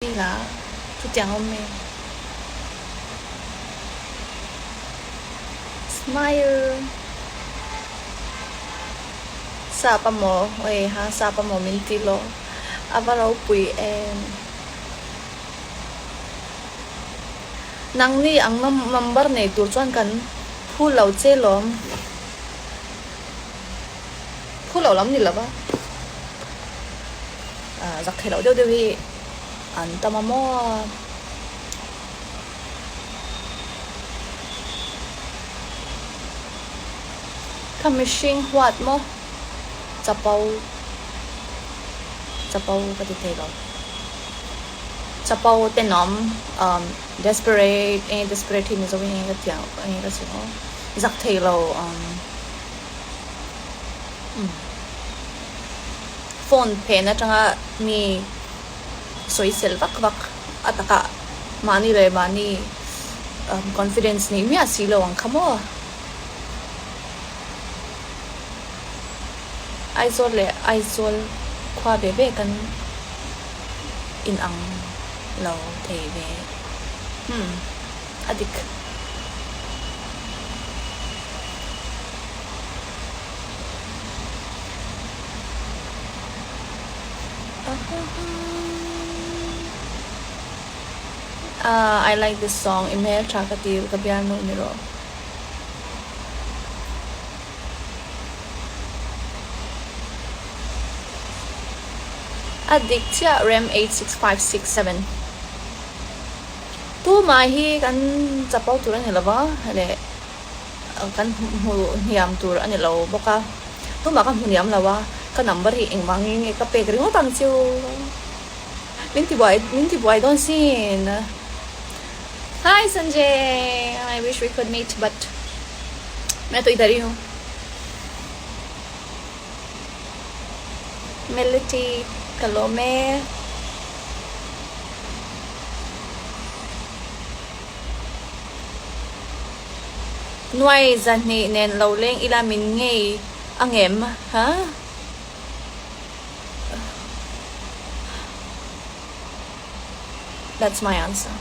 là chút chẳng ôm em smile sa pa mo oi ha sa pa mo mintilo avaro pui em nang ni ang number ne tur chuan kan phu lo che lom phu lo lam ni lova giặc chhelo deu deu hi an tamamo kamishing huat mo chapau ka ti thei lo chapau tenom desperate hi mi zo hi ka tiang ka si ho giặc chhelo phone pe na changa mi soi sel vak ataka mani le mani confidence ni mi asilo ang khamo aizol khwa bebe kan in ang lo thei ve adik I like this song Email Chakatil Kabiano Niro Adiktia Rem 86567 Tu mahi kan chapau turan helava le kan hu niam tur anilo boka tu ma kan hu niam lawa ka number hi engmangi ka pe kring tang chiu minti boy don't see. Hi Sanjay, I wish we could meet but मैं तो इधर ही हूँ. Melody Kalome Nuai zani nen loleng ila min ngei angem ha That's my answer.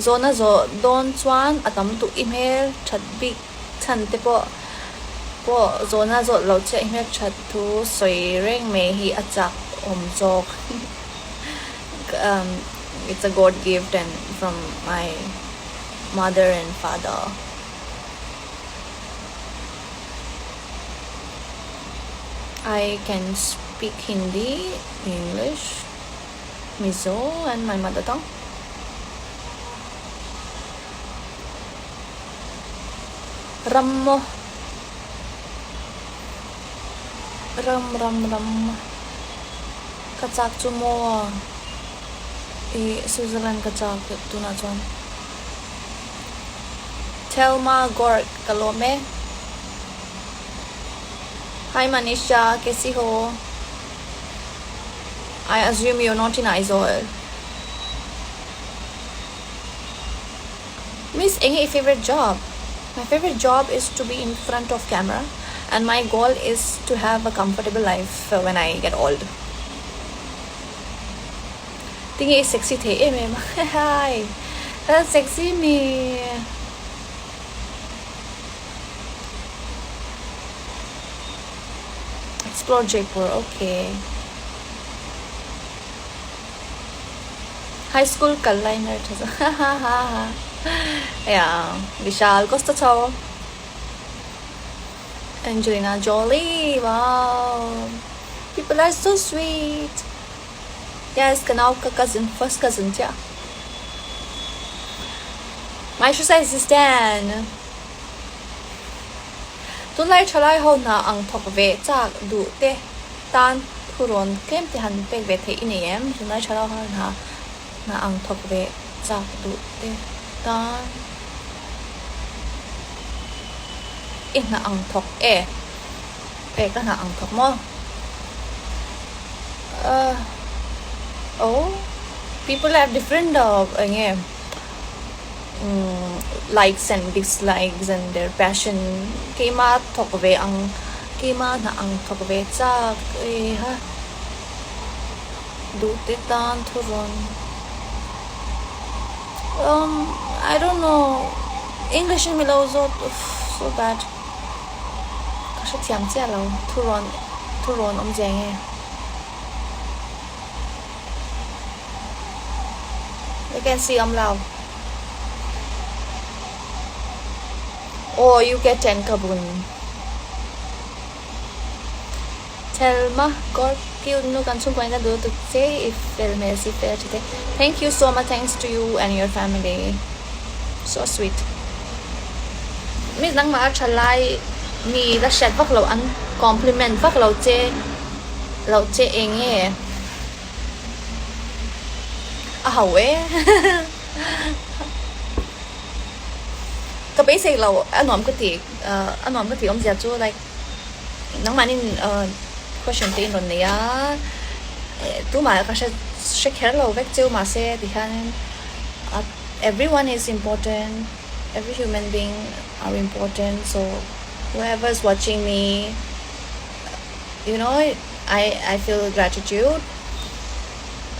Zona zo don chuan atam tu email chat big chan te po zona zo lo che email chat tu soi reng me hi achak jok it's a God gift and from my mother and father. I can speak Hindi, English, Mizo, and my mother tongue. Rammo. Ram. Kachak chumo. Switzerland kachak tu na chuan. Thelma Gork Kalome. Hi Manisha, kaisi ho? I assume you're not in Aizawl. Miss, any favorite job? My favorite job is to be in front of camera, and my goal is to have a comfortable life when I get old. Tingi sexy the mem. Hi, that's sexy me. Explore Jaipur, okay. High school kaliner yeah, Vishal Costa Chao. Angelina Jolie, wow. People are so sweet. Yes, kanao ka cousin, first cousin tia. My exercise is 10. Tu lai chalai ho na ang thok ve chak du te tan phuron kem te han pek ve the iniem tu lai chalai ho na ang thok ve chak du te tan na ang thok ka na ang thok mo oh people have different likes and dislikes and their passion keima thokve ang keima na ang thokve cha ha do te tan thuron I don't know English in Milo so bad kasi tiang chia lo thuron jeng you can see lao or you get 10 kabun tell ma god kêu nu kan xung quanh ra được thực tế if fair mercy fair today thank you so much thanks to you and your family so sweet mi nang ma chalai mi la shat vak lo an compliment vak lo che eng e a hawe ka basic lo anom ka ti om chu like nang manin question tin ron nia tu ma ka chhelo vek chu ma se ti han everyone is important every human being are important so whoever's watching me you know I feel gratitude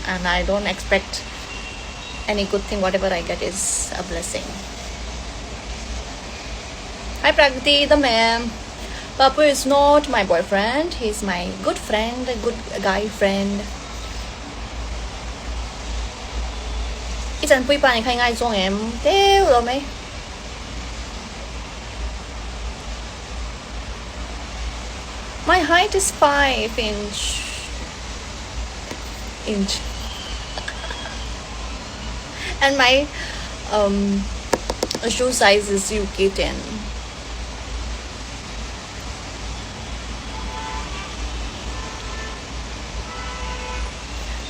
and I don't expect any good thing whatever I get is a blessing hi Prakriti the man Papu is not my boyfriend. He's my good friend, a good guy friend. Isan pui pa ni khai ngai zong em. Teo rồi mấy. My height is 5 inch. And my shoe size is UK 10.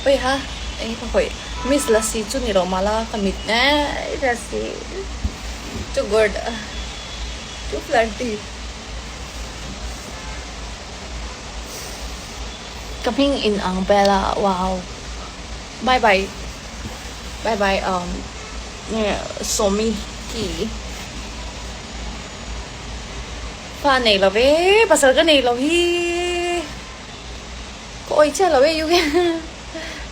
Wait ha, thôi Miss Lassie chút ni mala kamit na Lassie too good too flirty coming in ang Bella wow bye bye Somi ki pa này là về pasal cái này là hi có oi cha là về you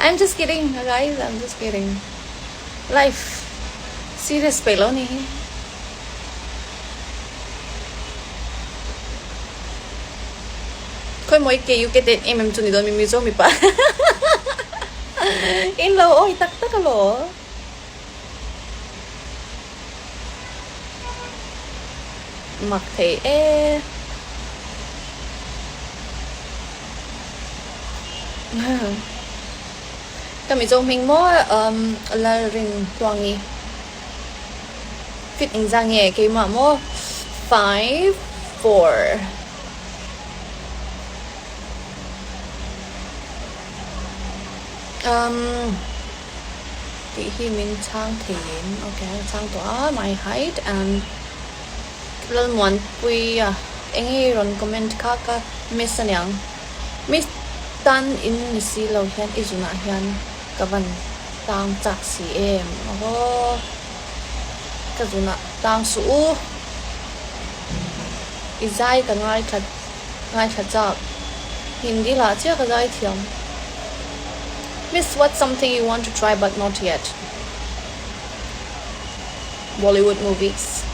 I'm just kidding guys I'm just kidding life serious pe lo ni khoi moi ke you get it em chu ni don mi zo mi pa in lo oi tak lo mặc thì kami zo mình mo la rin tuangi fit in giang ye ke ma mo 5'4" thì hi min chang thiền okay chang to my height and lần muốn pui anh ron comment ka miss anyang miss tan in ni si lo hian izuna hian kavan tang chak si em oho kazuna tang su izai ka ngai khat chak hindi la che ka zai thiam miss what's something you want to try but not yet Bollywood movies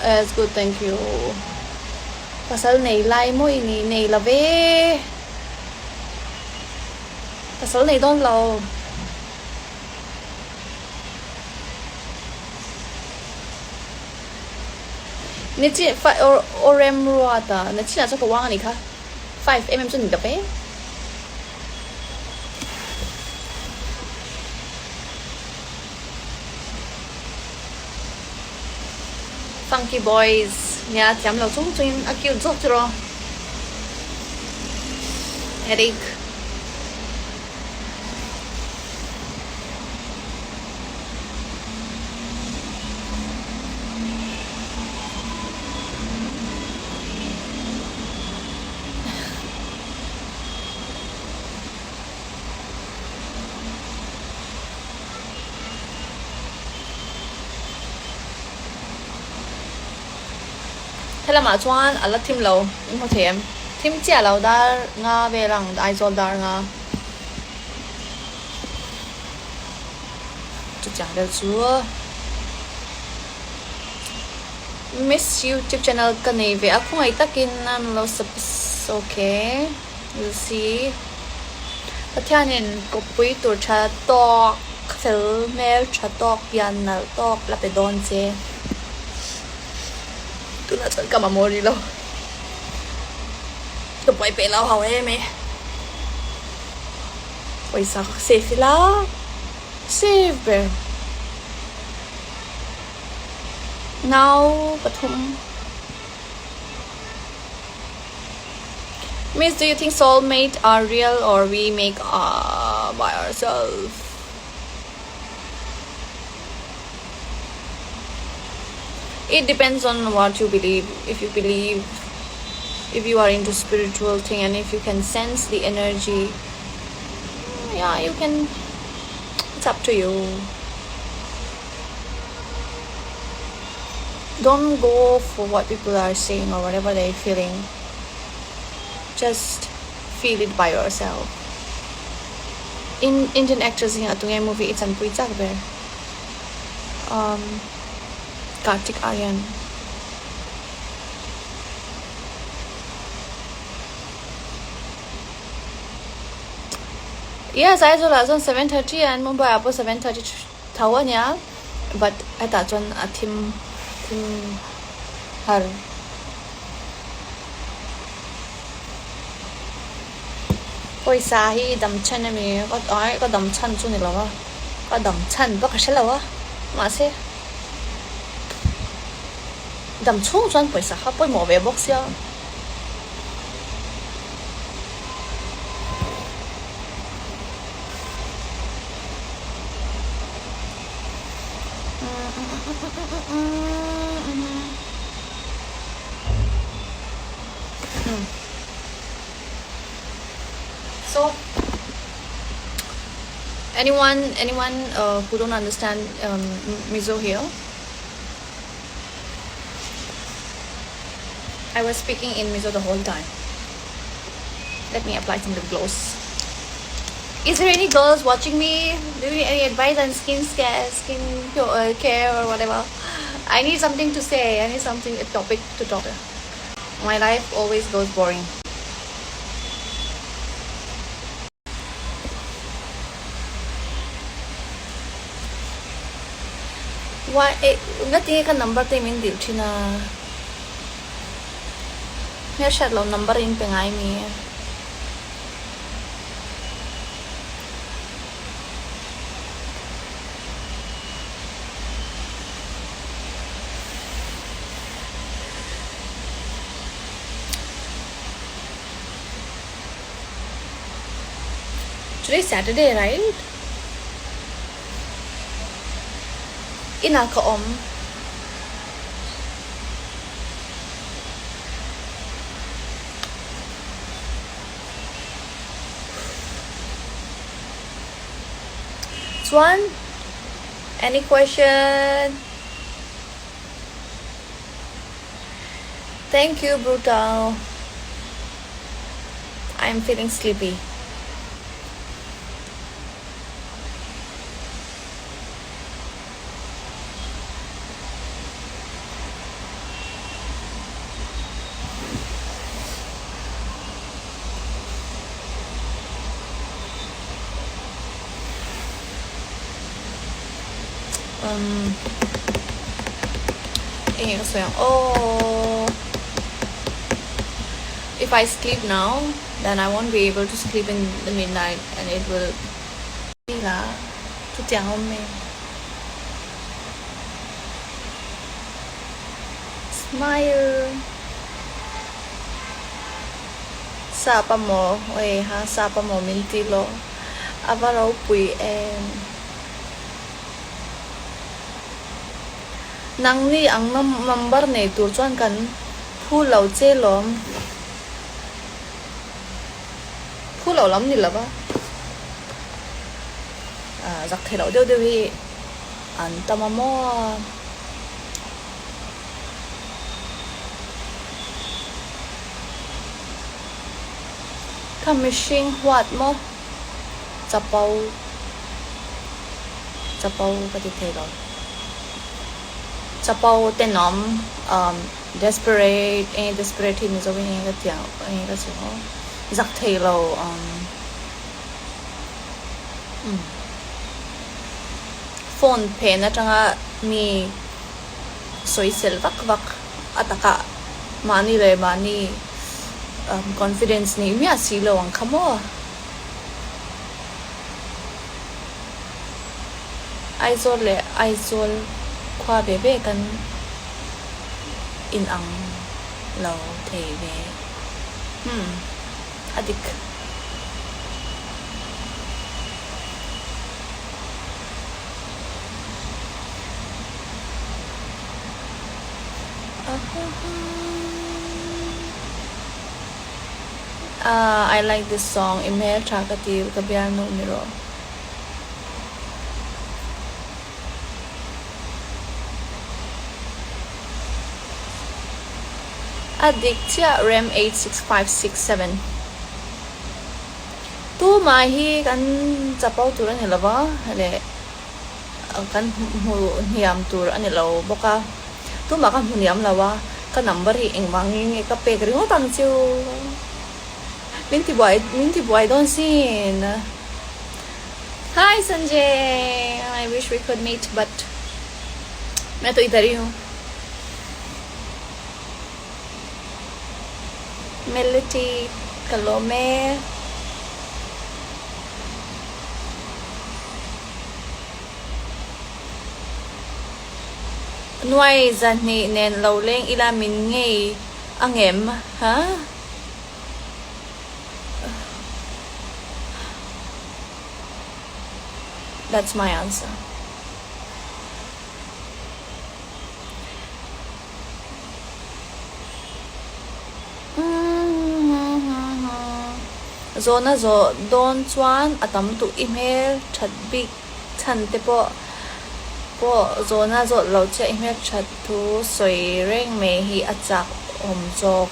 it's good thank you pasal này like mo ini này là về pasal này don't lâu nè chị phải orem ruata nè chị là cho cái wang này cả 5 em cho你的呗Funky boys nhà chấm lâu chúng tôi kêu giúp cho rồi headache thế là mà chuan ala thim lo in ho them thim chia lo dar nga ve rang ai zol dar nga chu chang del chu Miss YouTube channel ka nei ve a khungai takin nan lo okay you see pathianin ko pui tur tha tok khel mel tha tok yan nal tok la pe don che tu na chan ka mamori lo tu pai pe lo hao em e oi sa safe la safe now pathum Miss, do you think soulmates are real or we make by ourselves? It depends on what you believe. If you are into spiritual thing and if you can sense the energy, yeah, you can. It's up to you. Don't go for what people are saying or whatever they're feeling. Just feel it by yourself. In Indian actress in atungai movie it's an pui chak be Kartik Aryan. Yes, I was on 7:30 and Mumbai apo 7:30 thawan ya, but I thought on a thim har ôi xa hi đầm chân em mi có đầm chân chu này là có đầm chân có cái gì là mà xe đầm chung chân phải sao phải mua về box ya So anyone who don't understand Mizo here, I was speaking in Mizo the whole time. Let me apply some lip gloss. Is there any girls watching me? Do you need any advice on skin care or whatever? I need something to say. I need a topic to talk. My life always goes boring. Why? Nothing ka number te min dil china. Mer shat lo number in pengai mi. Today's Saturday, right? Ina ka om. Swan, any question? Thank you, Brutal. I'm feeling sleepy. Oh, if I sleep now, then I won't be able to sleep in the midnight, and it will be la to tell me. Smile. Sapa mo, oi ha sapa mo mintilo. Avaro pui nang ni ang number ne tur chuan kan phu lo che lom phu lo lam ni lava giặc chhelo deu deu hi an tamamo machine what mo chapau cái gì thế rồi chapau tên nom desperate thì mình rồi nghe cái tiếng nghe cái gì đó giặc thế rồi phone pen na changa mi social vak ataka mani le mani confidence ni mi asilo ang kamo aizol kwa bebe kan in ang lo thei ve adik I like this song email chakati kabiano niro Adiktia RAM 86567 tu mahi kan chapau tur ani lawa le kan hu niam tur ani lo boka tu ma kan hu niam lawa ka number hi engwang ka pe kri ngo tang chu minti boy don't see hi Sanjay I wish we could meet but मैं तो इधर ही हूँ Melody Kalome Nuai zani nen lo leng ila min ngei angem ha That's my answer. Zona zo don chuan atam tu email chat big chan te po zona zo lo che email chat tu soi reng me hi achak jok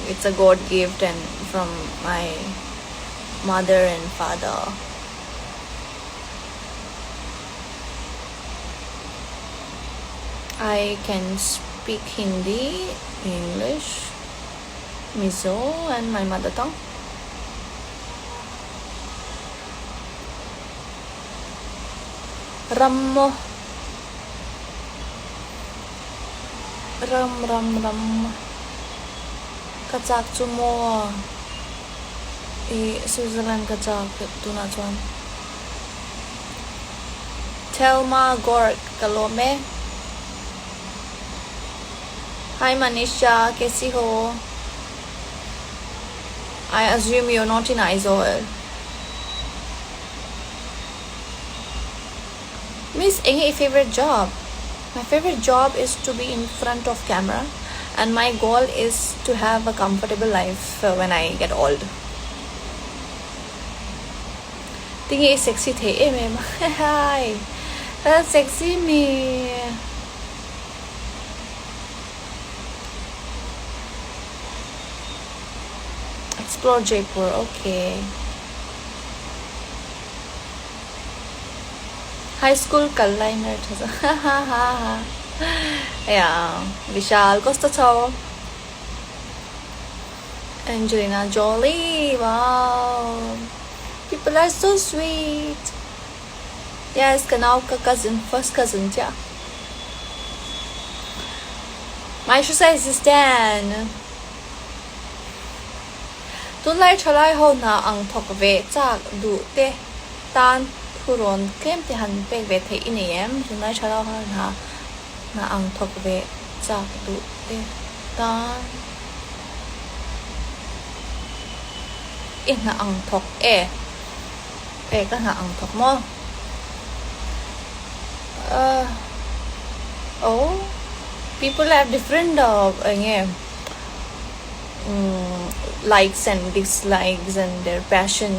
it's a God gift and from my mother and father. I can speak Hindi, English, Mizo and my mother tongue. Rammo ram kachak chumo Switzerland kachak tuna chuan Thelma Gork Kalome Hi Manisha kaisi ho I assume you're not in Aizawl Miss any favorite job My favorite job is to be in front of camera and my goal is to have a comfortable life when I get old Tingi sexy the mem hi sexy me Explore Jaipur okay High school kalliner yeah Vishal Costa Chow Angelina Jolie wow People are so sweet. Yes, Kanao ka cousin, first cousin tia. My exercise is 10. Tunlai chalai ho na ang thok ve chak du te tan puron kem te han pe ve the iniem tunlai chalai ho na ang thok ve chak du te tan na ang thok ka na ang thok mo oh people have different likes and dislikes and their passion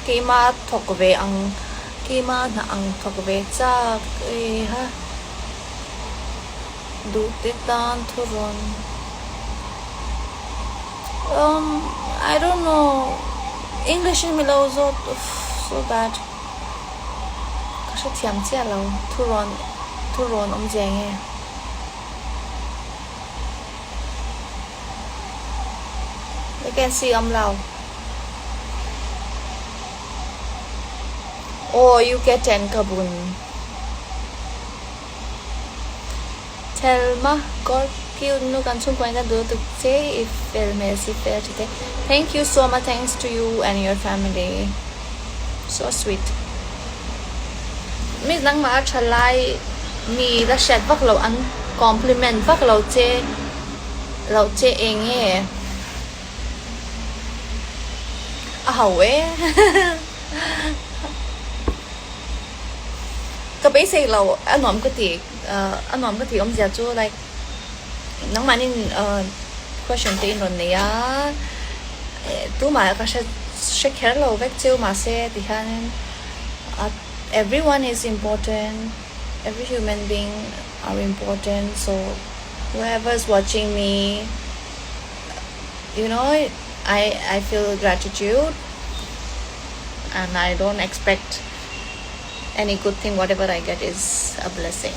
kima thokve ang kima na ang thokve cha ha du te tan thuron I don't know. English in Milo so bad. Có thiam chia lâu thu ron ông giang nghe. They can see lâu. Oh, you get 10 kabun. Tell ma God kêu nu kan xung quanh được thực chế if fair mercy fair today. Thank you so much. Thanks to you and your family. So sweet. Mi nang ma chalai mi da shed vak lo an compliment vak lo che eng e. Hawe. Cái bấy giờ lâu anh nói cái thì ông già chú like nắng mà nên question tên rồi nè tú mà cái sẽ chhelo vết chiêu mà sẽ thì han everyone is important, every human being are important, so whoever is watching me, you know, I feel gratitude and I don't expect any good thing. Whatever I get is a blessing.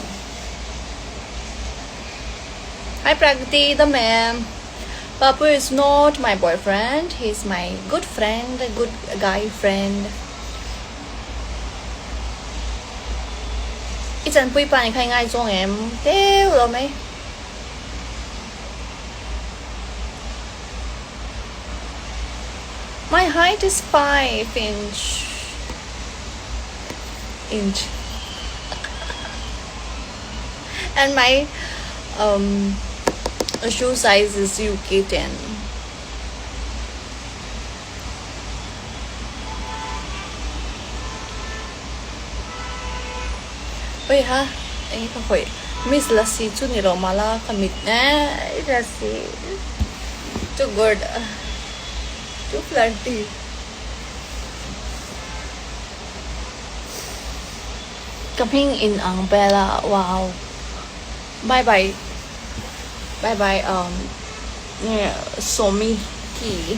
Hi Prakriti, the man. Papu is not my boyfriend. He's my good friend, a good guy friend. Ít chân bùi bạn khai ngay cho em. Thế rồi mấy. My height is 5 inch. And my shoe size is UK 10. Ôi ha, anh không phải Miss Lassie chút ni lo mala kamit na Lassie too good, too flirty. Coming in ang Bella. Wow. Bye bye Somi Ki.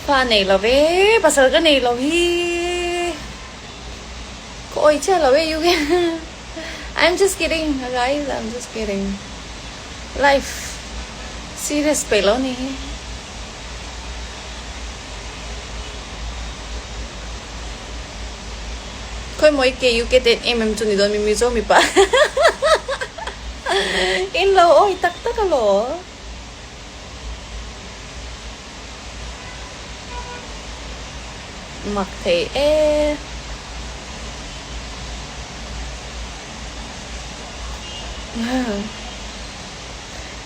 Pha này là về pasal cái này là vi ôi chết là về you can. I'm just kidding guys, I'm just kidding. Life serious pelo ni. Khôi mỗi kỳ you get it em chuni don mi zo mi pa. In lo ôi tắc lo. Mặc thế e.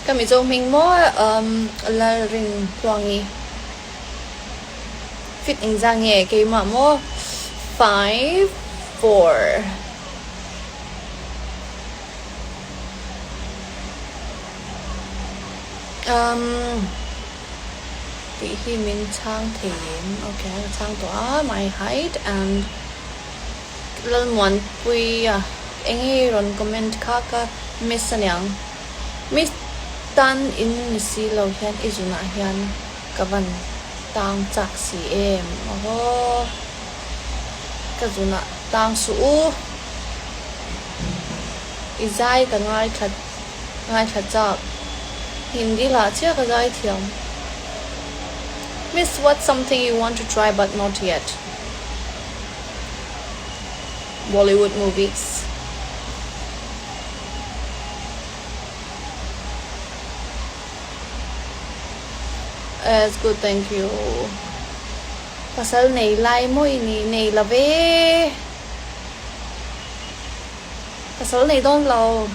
Kami zo mình mo la ring ploangi. Fit in giang nghe cái mà mo 5'4". Tỷ hi min chang thiểm. Okay, chang tỏa my height and lần muốn quy anh ấy ron comment khác miss anyang miss tan in si lâu hian izuna hian kavan tang chak si em oho kazuna tang su izai ka ngai khat chak hindi la chia ka zai thiam. Miss, what's something you want to try but not yet? Bollywood movies. It's good, thank you. Pasal này like mo ini này là về. Pasal này don't lâu.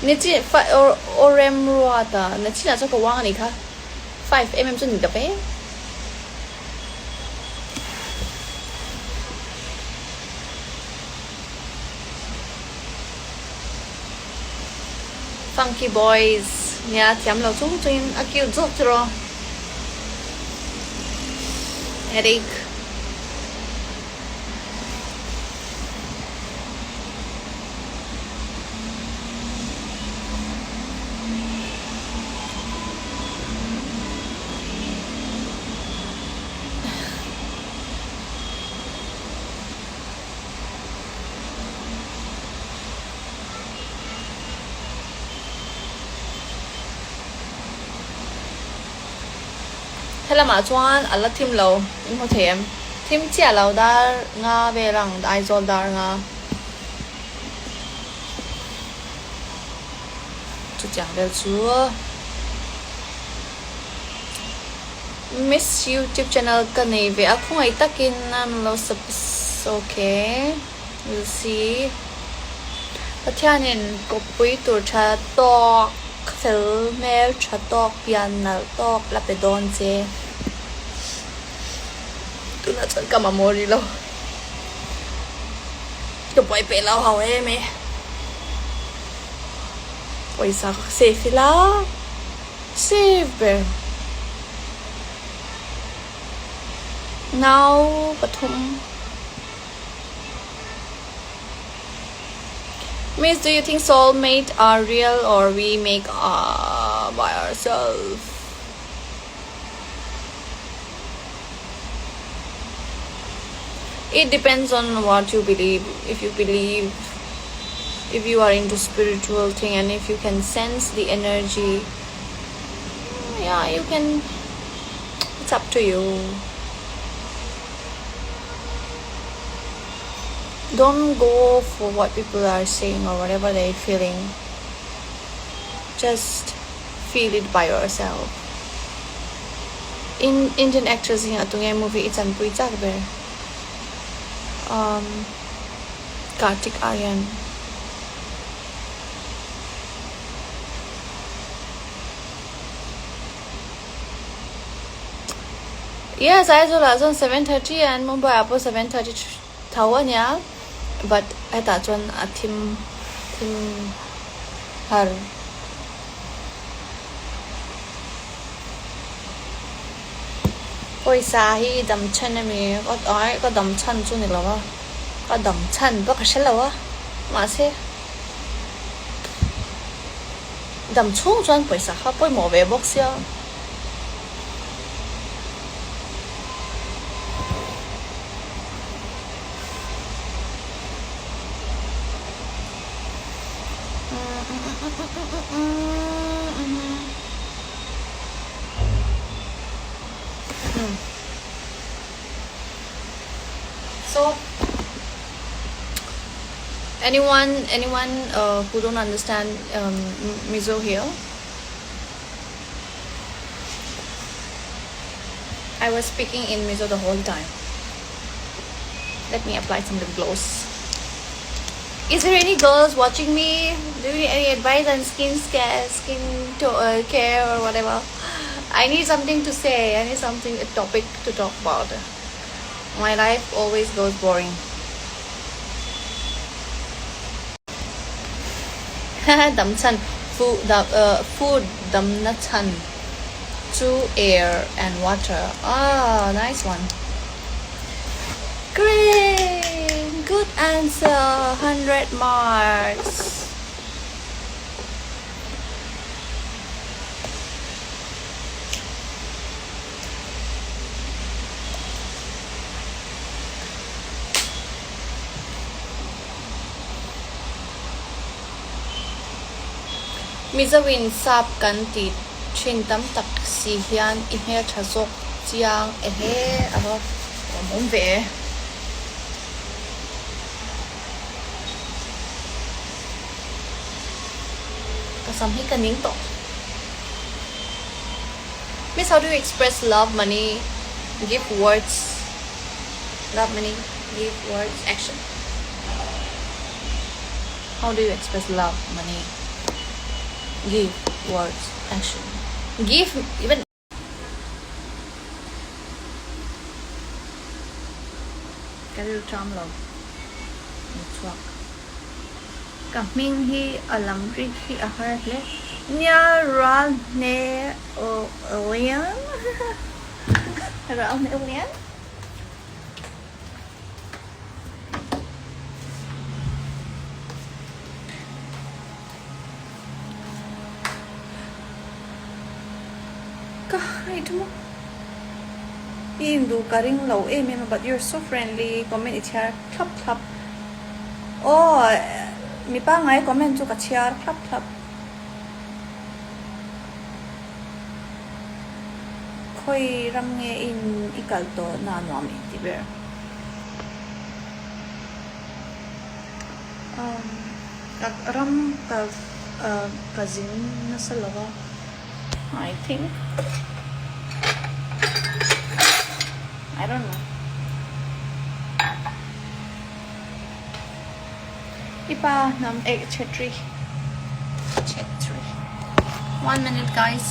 Nè chị phải orem ruata. Nè chị là cho cái wang này cả. 5mm cho nhìn tập bé. Funky boys. Nha thiam lâu chúng tôi akil giúp cho. Headache. thế là mà chuan alla thim lo in ho them thim chia lo dar nga ve rang dai zol dar nga chu chang vel chu Miss YouTube channel ka nei ve a khung ai takin nan lo sub okay we'll see Pathianin ko pui tur tha tok khel mel tha tok pian nal tok la pe don che tu na chon ka mamori lo to poi pe lo hau e me poi sa safe la safe now pathum Miss, do you think soulmates are real or we make by ourselves? It depends on what you believe. If you are into spiritual thing and if you can sense the energy, yeah, you can. It's up to you. Don't go for what people are saying or whatever they're feeling. Just feel it by yourself. In Indian actress in atungai movie it's an pui chak ber. Kartik Aryan. Yes, I was on 7:30 and Mumbai apo 7:30 thawan ya. But I thought one a team her oi sa hi dam chan mi có dam chan chu ni lawa có dam chan ba ka shalawa ma se dam chung chuan paisa ha poi mo ve box ya So anyone who don't understand Mizo here, I was speaking in Mizo the whole time. Let me apply some lip gloss. Is there any girls watching me? Do you need any advice on skin care or whatever? I need something to say. I need a topic to talk about. My life always goes boring. Dam chan food dam na chan. Two air and water. Ah, nice one. Great, good answer. 100 marks. Mizawin sap kan ti chintam tak si hian I me thazok chiang ehe abo mom ve kasam hi kaning to. Miss, how do you express love, money, give words? Love, money, give words, action. How do you express love, money, give words, action? Give even cái điều trong lòng một chuột cả mình hi ở làm riêng hi ở hơi lẽ nhớ ran nè ở liền rồi ông này ông liền God, Indu karing low but you're so friendly. Comment it here, clap clap. Oh, mi pa ngai comment chu ka chiar clap clap. khoi ram nge in ikal to na nuam ti ber ram ka cousin na salawa I think I don't know ipa nam egg chetri 1 minute guys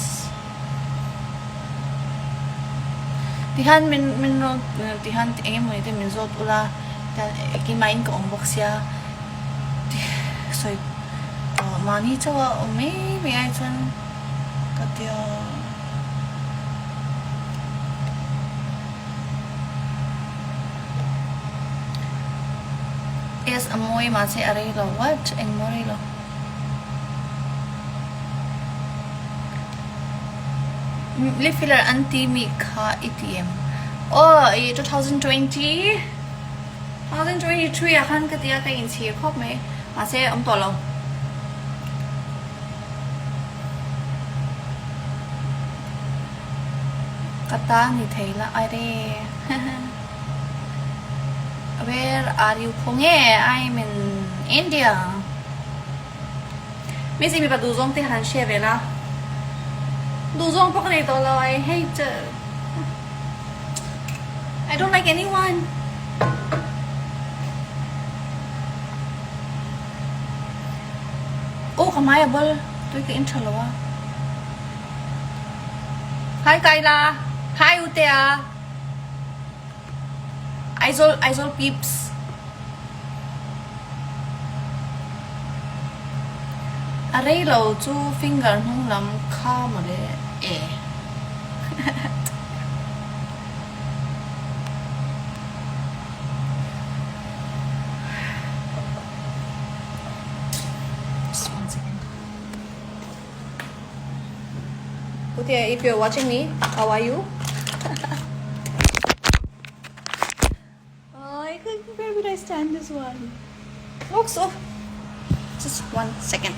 tihan min no tihan em mo ite min zot ula ki main ko ong boxia so mani chawa me ai chan katia yes amoy ma se are lo what eng mori lo lip filler anti mika ATM oh 2020 2023 akan katia ka in si khop me ma se am to lo kata ni thaila are where are you khonge I'm in India me si mi pa du zong te han she vela du zong pak nei to lo I hate I don't like anyone oh kamaya bol tôi cái intro lo wa hi Kaila hi Utea Aizol peeps array lo chu finger hung lam kha ma le e just 1 second Utea if you're watching me how are you where would I stand this one? Oh, so just 1 second.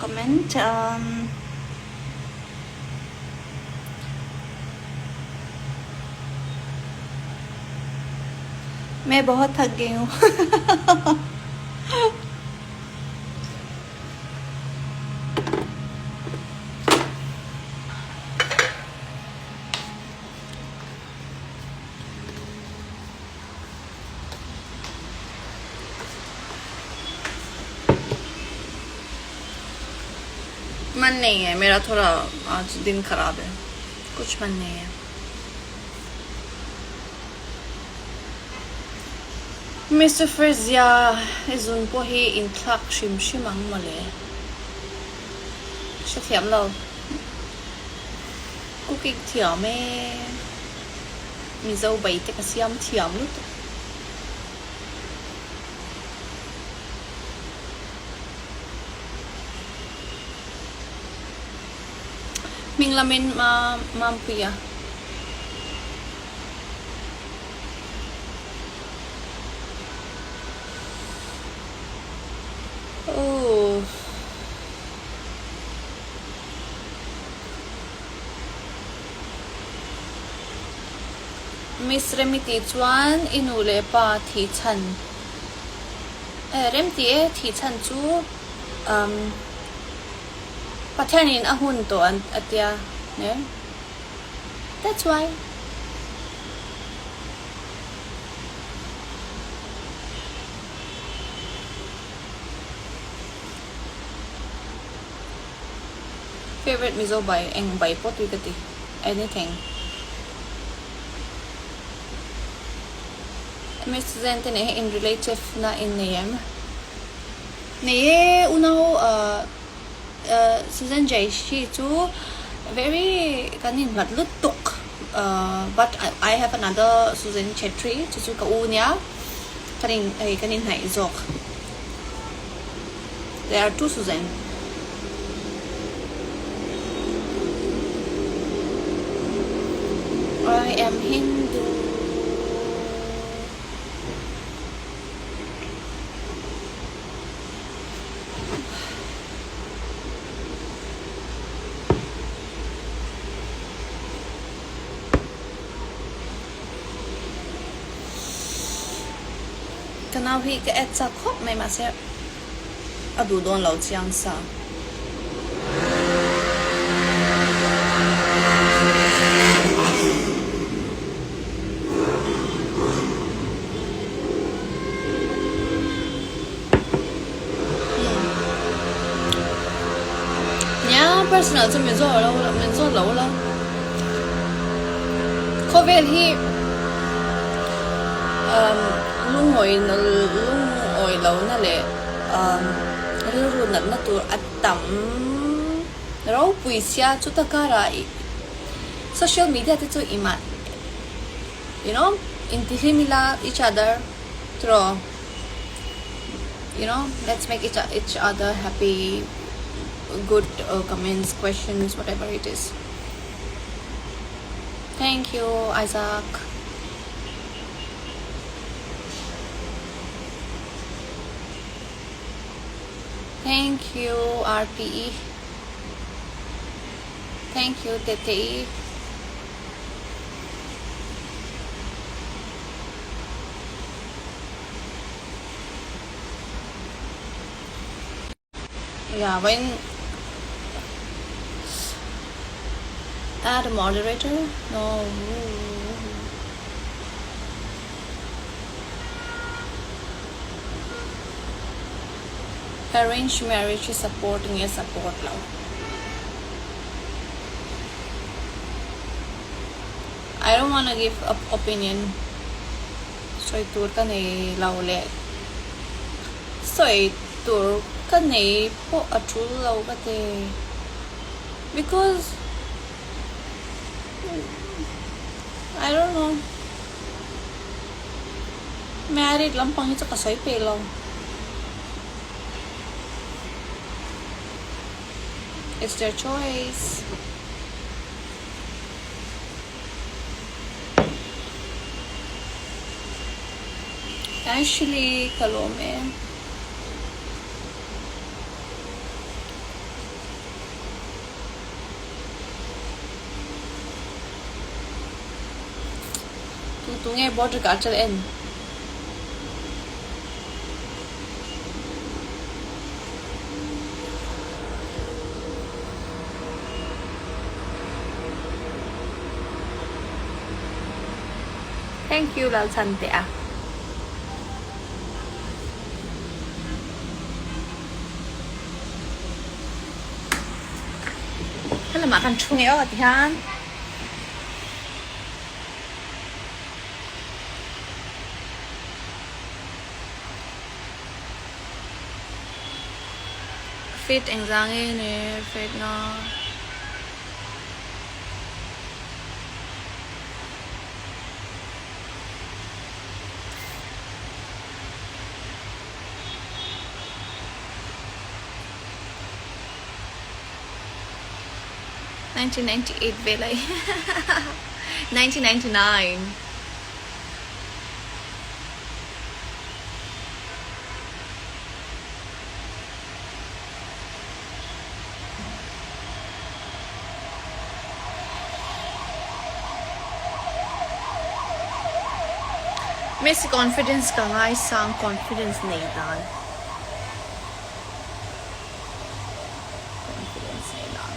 Comment मैं बहुत थक गई हूँ मन नहीं है मेरा थोड़ा आज दिन खराब है कुछ मन नहीं है Mr. Frizia izun po hi in tlak shimang male siya thiam lo cooking thiam e mi zau bai te ka siam thiam lut Ming lamin mampia. Oh. Miss Remiti chuan inule pa thi chan. Remti e thi chan chu Patyanin ahun to atya ne that's why favorite mizo by eng by pot wikati anything Miss Zentene in relative na in name ne unaw season jai shi chu very kanin mat lutuk. But I have another Susan Chetri chu ka u nya kanin hai zok. There are two Susan. I am Hindu. Now he gets a cup, may myself. I do don't loud young son. Yeah, personal to me, so low. COVID he lung ngồi lâu na lệ rưu nát na tu at tam rau pui sia chu ta kara social media te chu imat, you know, intimila each other through, you know, let's make each other happy, good comments, questions, whatever it is. Thank you, Isaac. Thank you, RPE. Thank you, TTE. Yeah, when add a moderator? No. Arranged marriage is supporting a support love. I don't want to give an opinion. Soy tour ka ni lau le. Soy tour ka ni po a true lau ka te. Because I don't know. Married lang pang ito kasoy pe lang. It's their choice. Actually, Kalome. Tutungnya border kacel en. Thank you, Lal Santia. Thế là makan chungeo at yan. Fit anh giang nè, fit nó. $1998 Bele-i. 1999. Miss confidence ka nga isang confidence na ilan. Confidence na ilan.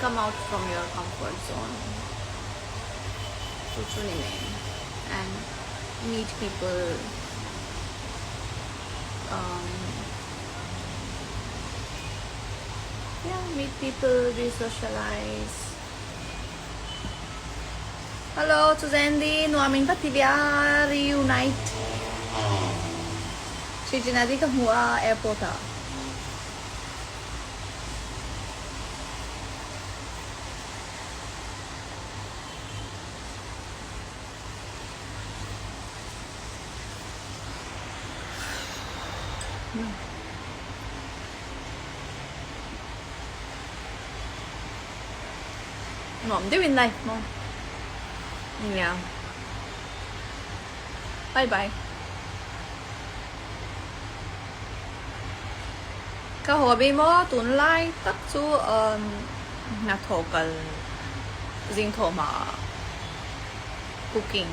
Come out from your comfort zone. And meet people. Yeah, meet people, be socialize. Hello to Zandy, Nuamin Patibia, reunite. 最近那啲咁好啊 airport 啊 ngọm tiếp bên đây mong yeah. Bye bye. Ka hobby mo tun lai tak chu na thokal jing tho ma cooking.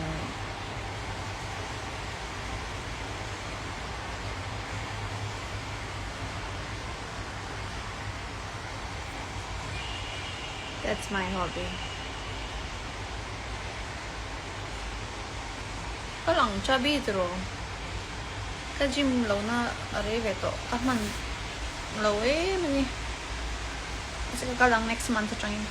That's my hobby. Có lòng cho biết rồi. Cái gym lâu na ở đây về tổ các mình lâu ấy mình đi. Sẽ có lòng next month cho anh.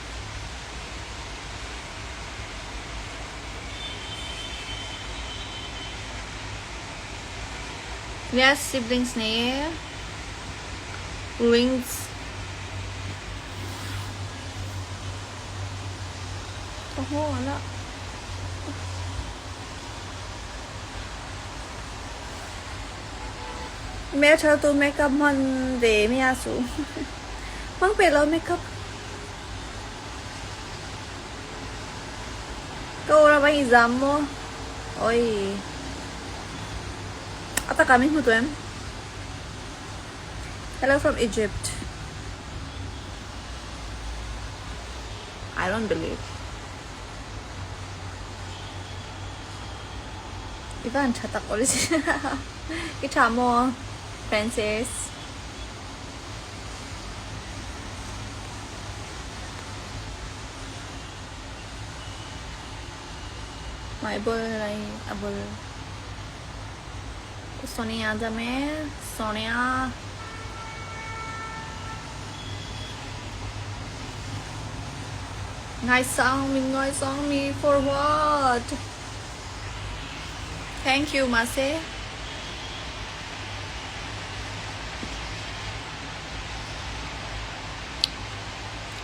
Yes, siblings nè. Rings. Oh, ala. Mẹ cho tôi make up mon về mẹ su. Mang về lo make up. Câu ra bánh exam mo. Ôi. Ata kami mo to em. Hello from Egypt. I don't believe. Ivan chatak ulit. Kita mo, Princess. May abol ay abol. Sonia dame, Sonia. Ngài song me for what? Thank you, Mase.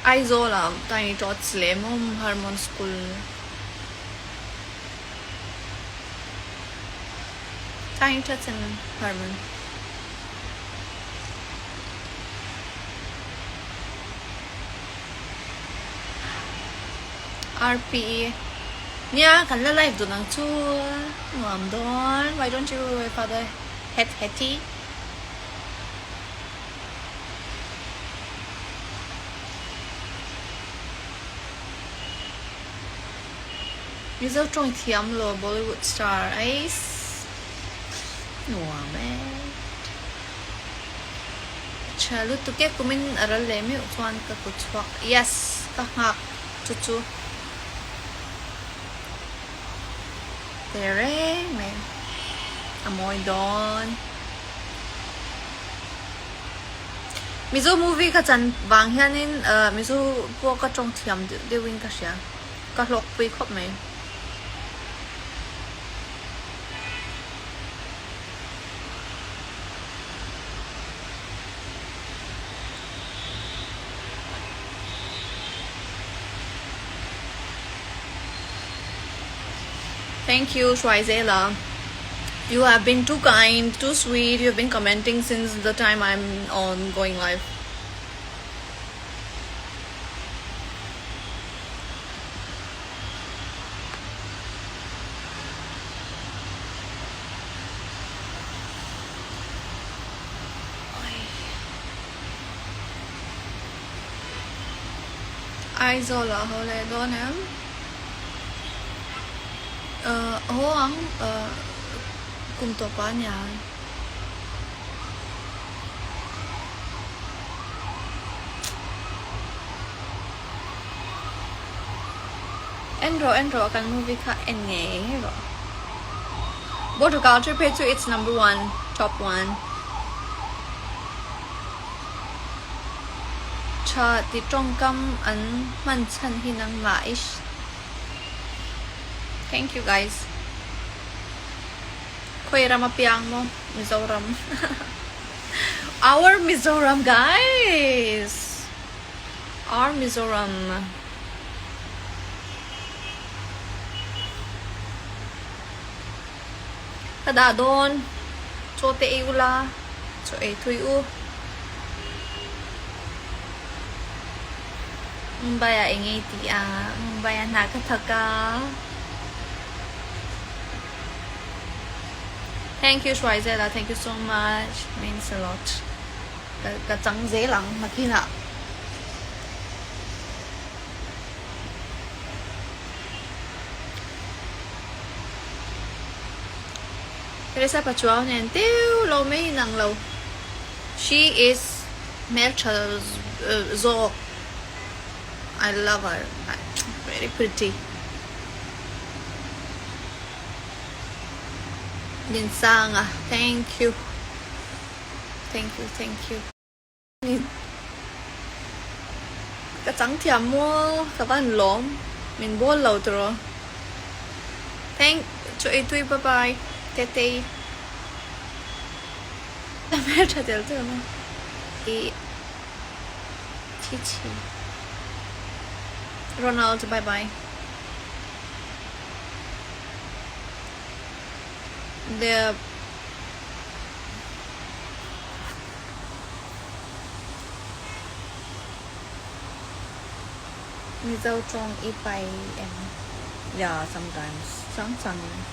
Ai zo là tay trot slem hormone school. Tay trot in hormone. RPE. Yeah, can la live do nang chu. Ngam don. Why don't you father hetty? Mizo trong thiam lo Bollywood star Ice. Mẹ. Chalo to ke kumin aral le mi utwan ka kutwak. Yes, ka ngak chuchu. Tere, may amoy doon. Mizo movie ka chan bang hianin mizo po ka trong thiam de win ka siya. Ka lok pi khop may. Thank you, Shwaizela. You have been too kind, too sweet. You have been commenting since the time I'm on going live. Ai zola hole donem. Hoang cùng tổ quá nhà Enro akan movie ka enge ro Boto culture page so it's number 1 top 1 cha ti trong kam an man chan hinang maish. Thank you guys. Kuya mapiang mo Mizoram. Our Mizoram guys. Our Mizoram. Kada don chote eula cho ấy thui u baya ingi ti baya nakathaka. Thank you Shwaizela, thank you so much, means a lot. Ka chang dễ lang makina. Teresa Pachuao nen tiêu lâu mấy năng lâu. She is Melcha's zo. I love her. Very pretty. Linsanga, thank you. Thank you, thank you. Cái trắng thiam mua các bạn lốm mình bố lâu rồi. Thank cho ấy tui bye bye. Tete. Mẹ trả tiền cho nó. Chi chi. Ronald, bye bye. The mi dâu trong ít bay em. Yeah, sometimes. Sometimes.